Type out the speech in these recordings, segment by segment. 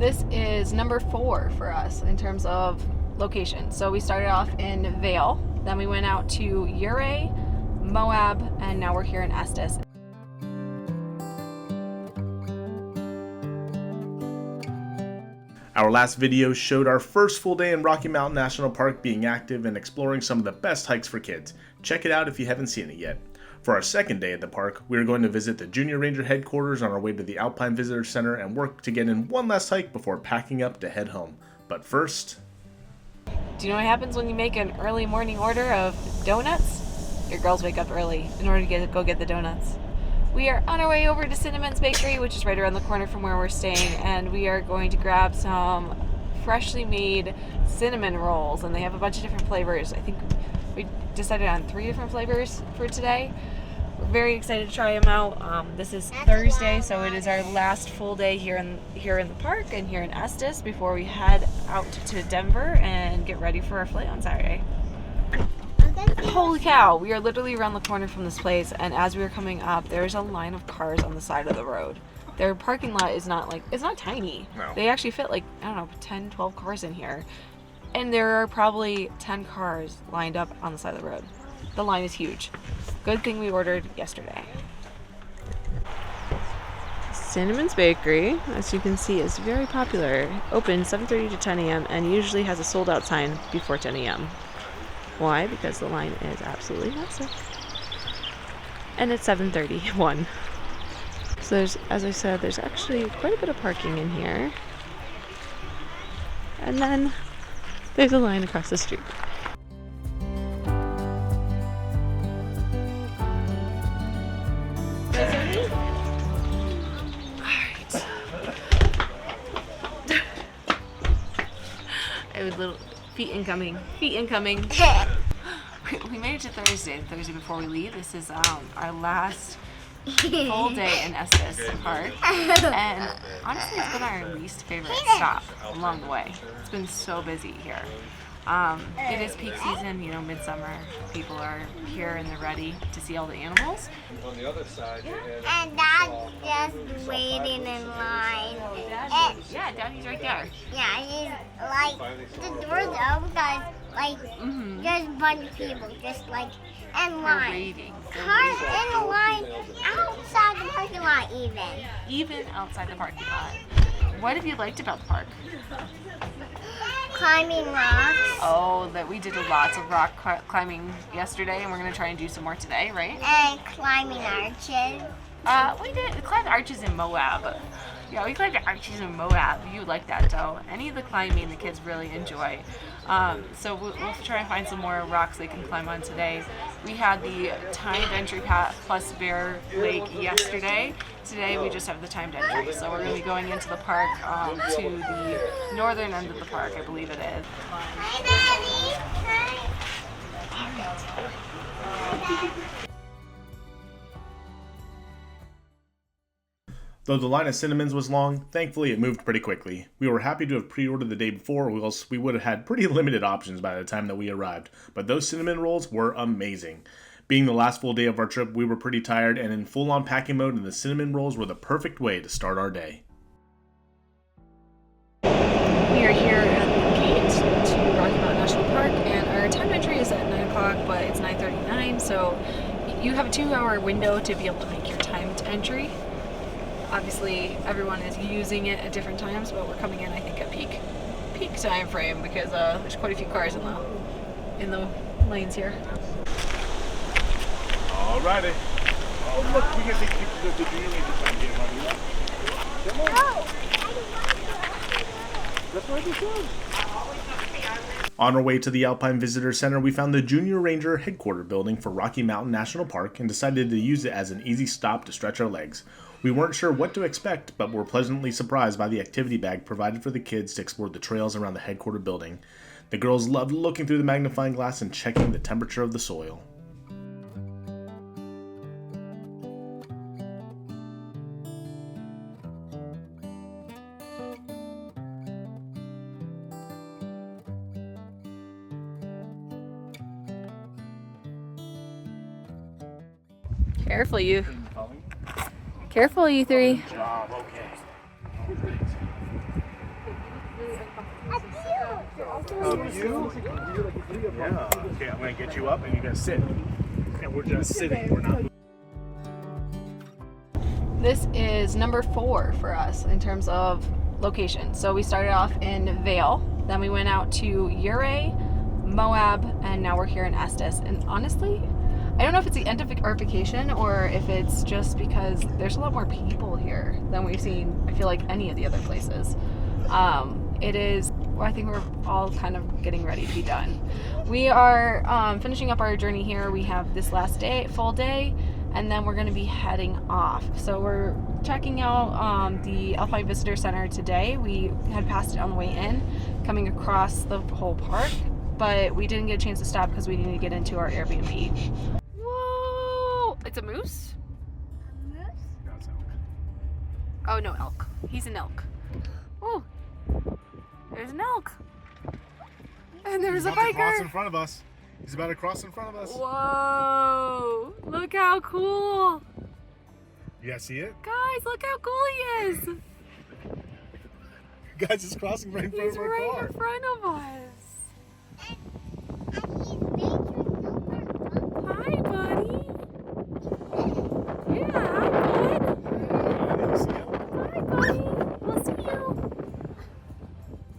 This is number 4 for us in terms of location. So we started off in Vail, then we went out to Ouray, Moab, and now we're here in Estes. Our last video showed our first full day in Rocky Mountain National Park being active and exploring some of the best hikes for kids. Check it out if you haven't seen it yet. For our second day at the park, we are going to visit the Junior Ranger headquarters on our way to the Alpine Visitor Center and work to get in one last hike before packing up to head home. But first... Do you know what happens when you make an early morning order of donuts? Your girls wake up early in order to go get the donuts. We are on our way over to Cinnamon's Bakery, which is right around the corner from where we're staying, and we are going to grab some freshly made cinnamon rolls, and they have a bunch of different flavors. I think we decided on 3 different flavors for today. We're very excited to try them out. This is Thursday, so it is our last full day here in the park and here in Estes before we head out to Denver and get ready for our flight on Saturday. Holy cow, we are literally around the corner from this place, and as we were coming up, there's a line of cars on the side of the road. Their parking lot is not it's not tiny. No. They actually fit 10, 12 cars in here. And there are probably 10 cars lined up on the side of the road. The line is huge. Good thing we ordered yesterday. Cinnamon's Bakery, as you can see, is very popular. Open 7:30 to 10 a.m. and usually has a sold out sign before 10 a.m. Why? Because the line is absolutely massive. And it's 7:31. So there's, as I said, there's actually quite a bit of parking in here. And then there's a line across the street. Alright. I would little feet incoming. Feet incoming. We made it to Thursday, the Thursday before we leave. This is our last full day in Estes Park, and honestly it's been our least favorite stop along the way. It's been so busy here. It is peak season, midsummer. People are here and they're ready to see all the animals. On the other side, and Dad's just waiting in line. Yeah, Daddy's right there. Yeah, he's the door's open, guys. There's a bunch of people just in line. Waiting. Cars in the line outside the parking lot, Even outside the parking lot. What have you liked about the park? Climbing rocks. Oh, that we did lots of rock climbing yesterday, and we're gonna try and do some more today, right? And climbing arches. We climbed arches in Moab. Yeah, we climbed arches in Moab. You like that, though. Any of the climbing the kids really enjoy. So we'll try and find some more rocks they can climb on today. We had the timed entry plus Bear Lake yesterday. Today we just have the timed entry. So we're going to be going into the park to the northern end of the park, I believe it is. Hi, Daddy. Hi. Though the line of Cinnamon's was long, thankfully it moved pretty quickly. We were happy to have pre-ordered the day before, or else we would have had pretty limited options by the time that we arrived. But those cinnamon rolls were amazing. Being the last full day of our trip, we were pretty tired and in full-on packing mode, and the cinnamon rolls were the perfect way to start our day. We are here at the gate to Rocky Mountain National Park, and our time entry is at 9 o'clock, but it's 9:39, so you have a 2-hour window to be able to make your timed entry. Obviously, everyone is using it at different times, but we're coming in, I think, at peak time frame because there's quite a few cars in the lanes here. Alrighty. Oh look, we can take pictures of the Junior Ranger sign here, honey. Come on. That's what I said. On our way to the Alpine Visitor Center, we found the Junior Ranger headquarters building for Rocky Mountain National Park and decided to use it as an easy stop to stretch our legs. We weren't sure what to expect, but were pleasantly surprised by the activity bag provided for the kids to explore the trails around the headquarters building. The girls loved looking through the magnifying glass and checking the temperature of the soil. Careful, you. Careful, you three. of you. Yeah. Okay, I'm gonna get you up and you guys sit. And we're just sitting. We're not. This is number 4 for us in terms of location. So we started off in Vale, then we went out to Ouray, Moab, and now we're here in Estes. And honestly, I don't know if it's the end of our vacation or if it's just because there's a lot more people here than we've seen, I feel like, any of the other places. It is, I think we're all kind of getting ready to be done. We are finishing up our journey here. We have this last day, full day, and then we're going to be heading off. So we're checking out the Alpine Visitor Center today. We had passed it on the way in, coming across the whole park, but we didn't get a chance to stop because we needed to get into our Airbnb. Whoa! It's a moose? A moose? Oh no, elk. He's an elk. Oh, there's an elk. And there's a He's about to cross biker. in front of us. He's about to cross in front of us. Whoa! Look how cool! You guys see it? Guys, look how cool he is! Guys, it's crossing right in front He's of our right car. in front of us. And he's making over. Hi, buddy. Yeah, hi, bud. Hi, buddy. We'll see you.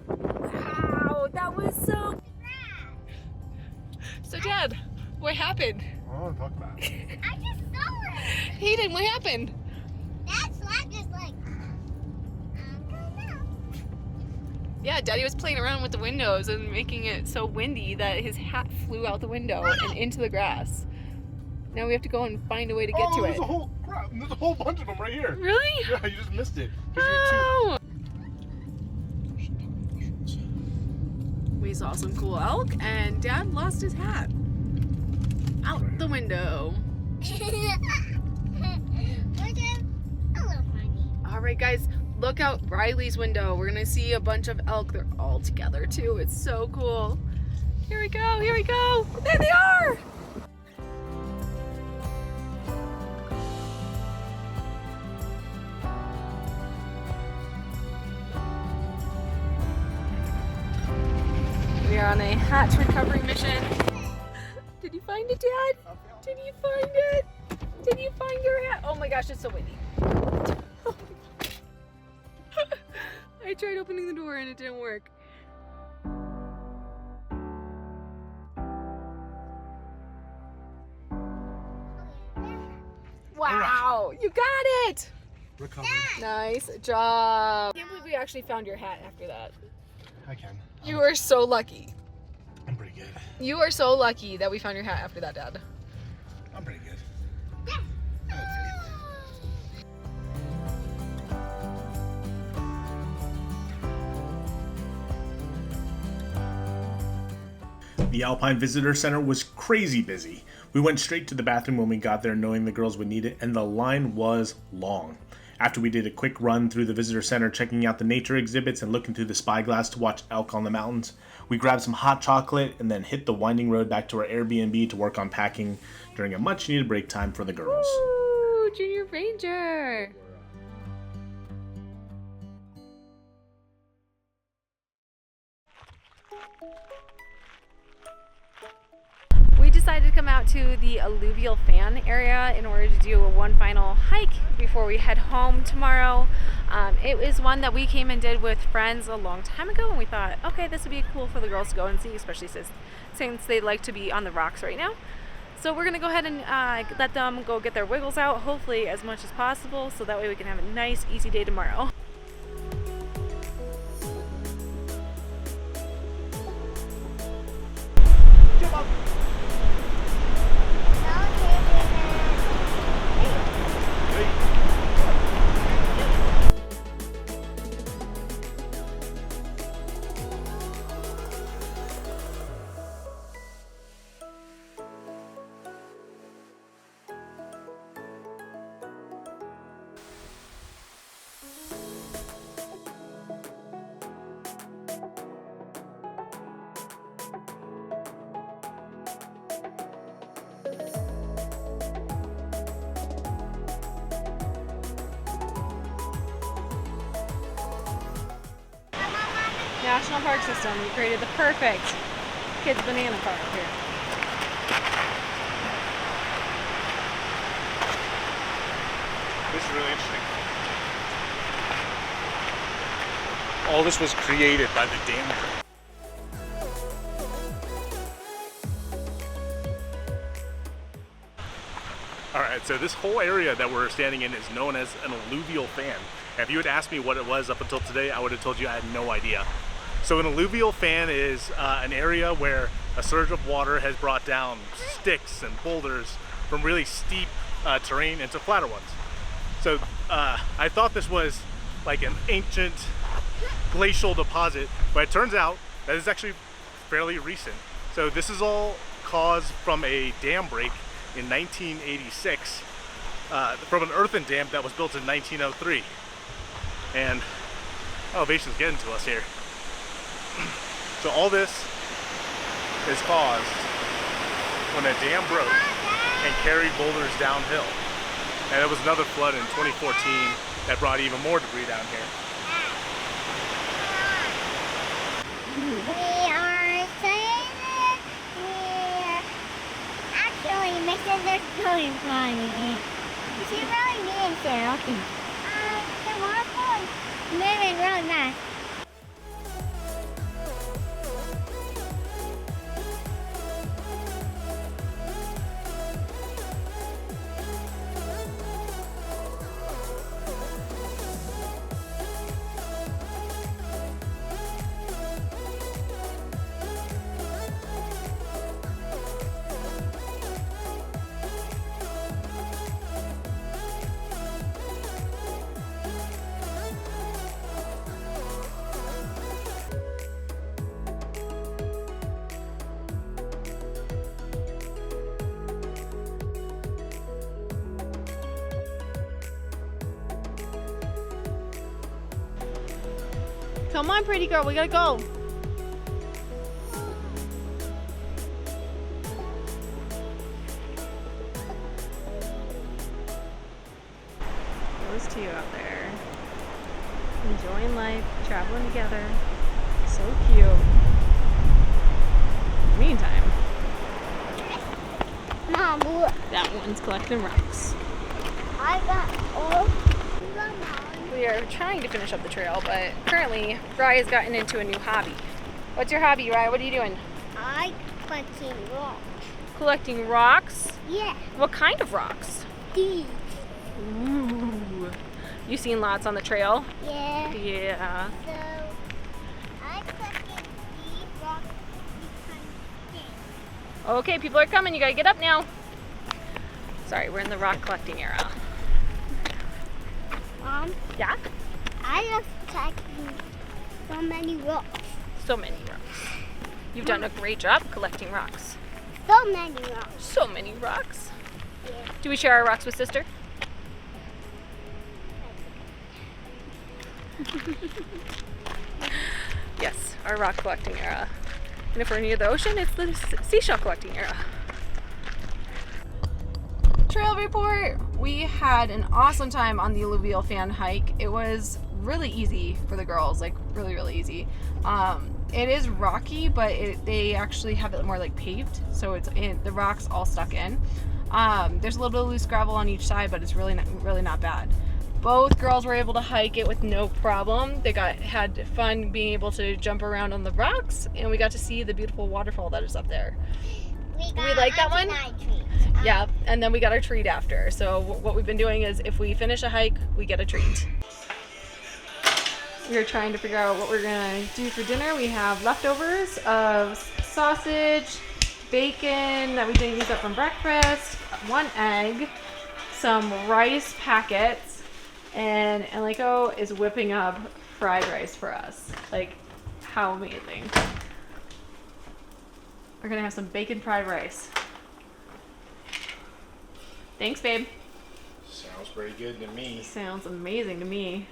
Wow, that was so. So, Dad, what happened? I don't want to talk about it. I just saw it. Hayden, what happened? That's not just like. Don't know. Yeah, Daddy was playing around with the windows and making it so windy that his hat flew out the window and into the grass. Now we have to go and find a way to get to there's it. There's a whole bunch of them right here. Really? Yeah, you just missed it. 'Cause you're Oh! We saw some cool elk, and Dad lost his hat out the window. Hello, honey. All right, guys, look out Riley's window. We're gonna see a bunch of elk. They're all together too. It's so cool. Here we go. Here we go. There they are. We are on a hat recovery mission. Did you find it, Dad? Did you find it? Did you find your hat? Oh my gosh, it's so windy. I tried opening the door and it didn't work. Wow, you got it! Recovered. Nice job. I can't believe we actually found your hat after that. I can. You are so lucky. I'm pretty good. You are so lucky that we found your hat after that, Dad. I'm pretty good. The Alpine Visitor Center was crazy busy. We went straight to the bathroom when we got there, knowing the girls would need it, and the line was long. After we did a quick run through the visitor center, checking out the nature exhibits and looking through the spyglass to watch elk on the mountains, we grabbed some hot chocolate and then hit the winding road back to our Airbnb to work on packing during a much needed break time for the girls. Woo, Junior Ranger. We decided to come out to the alluvial fan area in order to do one final hike before we head home tomorrow. It was one that we came and did with friends a long time ago, and we thought, okay, this would be cool for the girls to go and see, especially since they like to be on the rocks right now. So we're gonna go ahead and let them go get their wiggles out, hopefully as much as possible, so that way we can have a nice, easy day tomorrow. Jump up! National Park System. We created the perfect kids banana park here. This is really interesting. All this was created by the dam crew. Alright, so this whole area that we're standing in is known as an alluvial fan. If you had asked me what it was up until today, I would have told you I had no idea. So an alluvial fan is an area where a surge of water has brought down sticks and boulders from really steep terrain into flatter ones. So I thought this was like an ancient glacial deposit, but it turns out that it's actually fairly recent. So this is all caused from a dam break in 1986 from an earthen dam that was built in 1903. And elevation's getting to us here. So all this is caused when a dam broke and carried boulders downhill. And there was another flood in 2014 that brought even more debris down here. We are saying we're actually misunderstanding. She really means it, okay. The waterfall is moving really nice. Come on, pretty girl, we gotta go. Those two out there, enjoying life, traveling together. So cute. Meantime, Mom, look. that one's collecting rocks. I got all. We are trying to finish up the trail, but currently Rye has gotten into a new hobby. What's your hobby, Rye? What are you doing? I collecting rocks. Collecting rocks? Yeah, What kind of rocks? these. Ooh. You seen lots on the trail? Yeah. Yeah. So I collected these rocks because Okay, people are coming. You gotta get up now. Sorry, we're in the rock collecting era. Mom, Yeah? I love collecting so many rocks. So many rocks. You've done a great job collecting rocks. So many rocks. So many rocks. Yeah. Do we share our rocks with sister? Yes, our rock collecting era. And if we're near the ocean, it's the seashell collecting era. Trail report. We had an awesome time on the alluvial fan hike. It was really easy for the girls, like really easy. It is rocky, but they actually have it more like paved, so the rocks all stuck in. There's a little bit of loose gravel on each side, but it's really not bad. Both girls were able to hike it with no problem. They had fun being able to jump around on the rocks, and we got to see the beautiful waterfall that is up there. We like that one? Yeah, and then we got our treat after. So what we've been doing is if we finish a hike, we get a treat. We're trying to figure out what we're gonna do for dinner. We have leftovers of sausage, bacon that we didn't use up from breakfast, 1 egg, some rice packets, and Enrico is whipping up fried rice for us. Like, how amazing. We're gonna have some bacon fried rice. Thanks, babe. Sounds pretty good to me. Sounds amazing to me.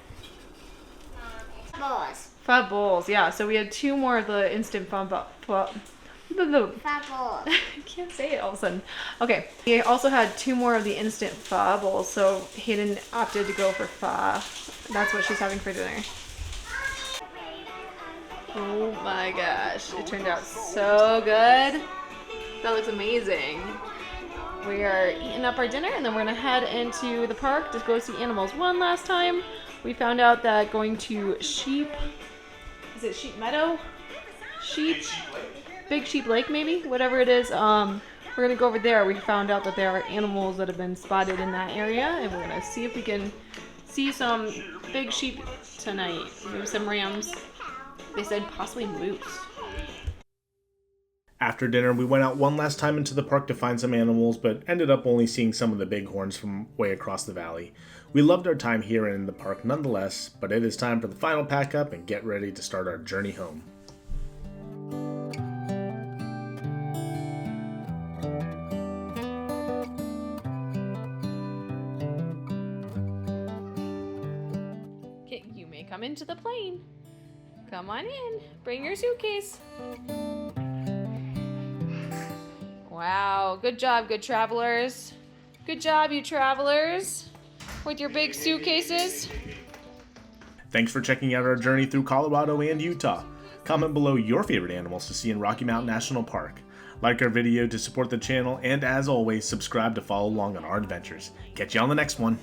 Balls. Pho bowls, yeah. So we had 2 more of the instant pho Balls. I can't say it all of a sudden. Okay, we also had 2 more of the instant pho bowls, so Hayden opted to go for pho. That's what she's having for dinner. Oh my gosh, it turned out so good. That looks amazing. We are eating up our dinner and then we're gonna head into the park to go see animals one last time. We found out that going to Sheep Meadow? Big Sheep Lake maybe? Whatever it is. We're gonna go over there. We found out that there are animals that have been spotted in that area and we're gonna see if we can see some big sheep tonight. Maybe some rams. They said possibly moose. After dinner, we went out one last time into the park to find some animals, but ended up only seeing some of the bighorns from way across the valley. We loved our time here and in the park nonetheless, but it is time for the final pack up and get ready to start our journey home. Okay, you may come into the plane. Come on in. Bring your suitcase. Wow, good job, good travelers. Good job, you travelers, with your big suitcases. Thanks for checking out our journey through Colorado and Utah. Comment below your favorite animals to see in Rocky Mountain National Park. Like our video to support the channel, and as always, subscribe to follow along on our adventures. Catch you on the next one.